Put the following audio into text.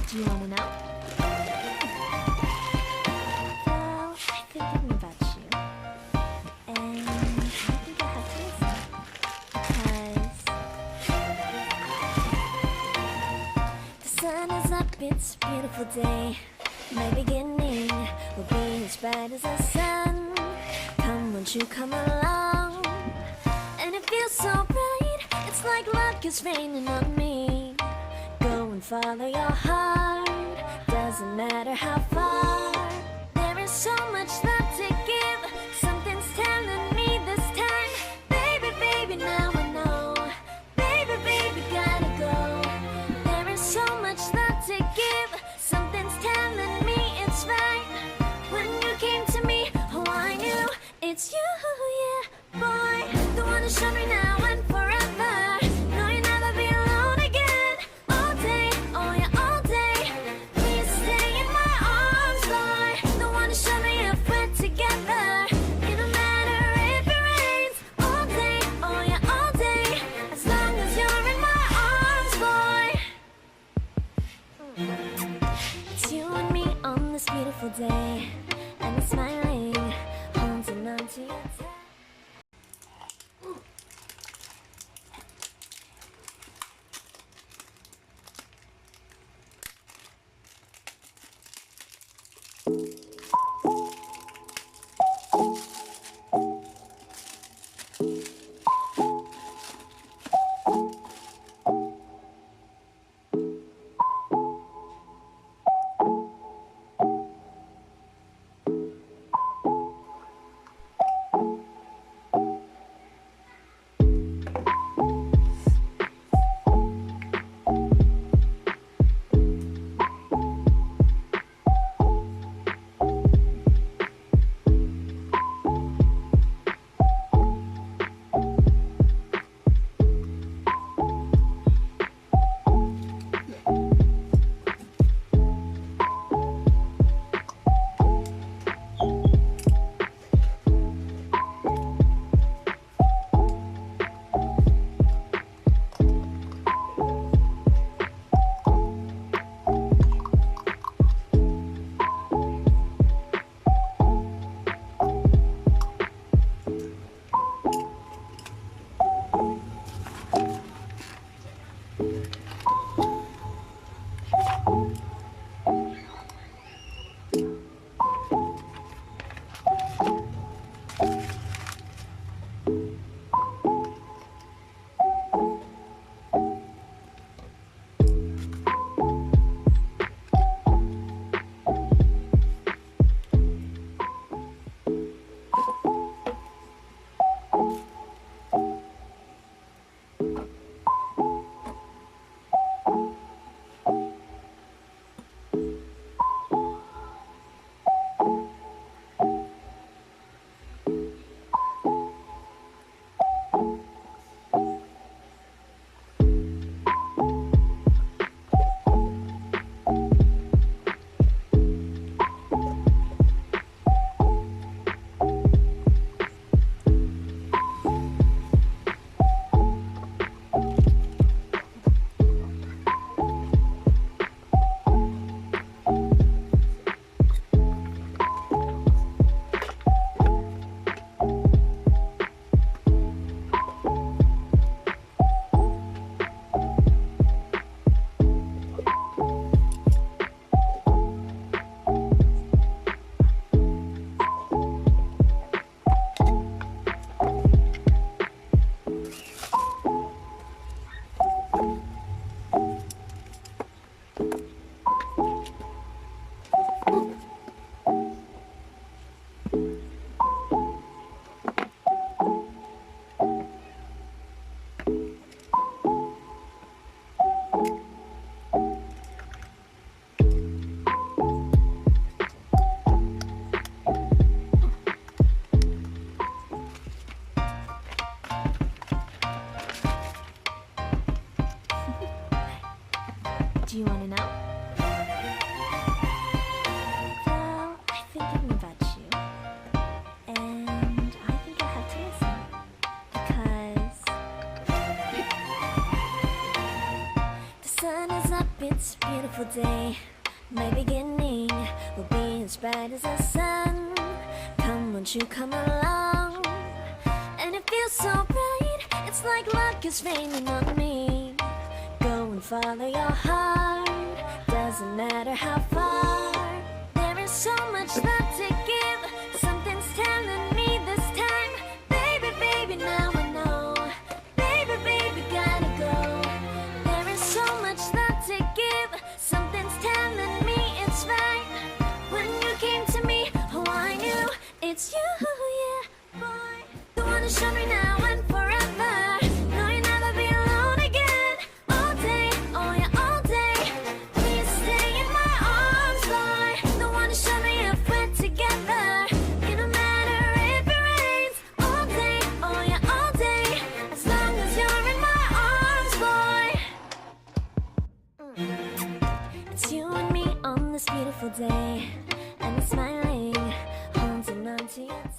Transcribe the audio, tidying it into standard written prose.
Do you want to know? Well, I've been thinking about you, and I think I have to listen, because the sun is up, it's a beautiful day. My beginning will be as bright as the sun. Come, won't you come along? And it feels so bright, it's like luck is raining on me. Go and follow your heart, doesn't matter how far. There is so much love to give, something's telling me this time. Baby, baby, now I know. Baby, baby, gotta go. There is so much love to give, something's telling me it's right. When you came to me, oh, I knew it's you, yeah, boy. The one who showed me now and forever. No, you'll never be alone again. All day, oh yeah, all day. Please stay in my arms, boy. The one who showed me if we're together. It don't matter if it rains. All day, oh yeah, all day. As long as you're in my arms, boy. It's you and me on this beautiful day, and it's smiling, holding on to your tight. up, it's a beautiful day. My beginning will be as bright as the sun. Come, won't you come along? And it feels so bright, it's like luck is raining on me. Go and follow your heart, doesn't matter how far. There is so much love to give, something's telling me this time. Baby, baby, now I know. Baby, baby, gotta go. There is so much love to give, something's telling me it's right. When you came to me, oh I knew it's you, yeah, boy. The one to show me now and forever. No, you'll never be alone again. All day, oh yeah, all day. Please stay in my arms, boy. The one to show me if we're together. It don't matter if it rains. All day, oh yeah, all day. As long as you're in my arms, boy. It's you and me on this beautiful day, and it's smiling, holding on to you.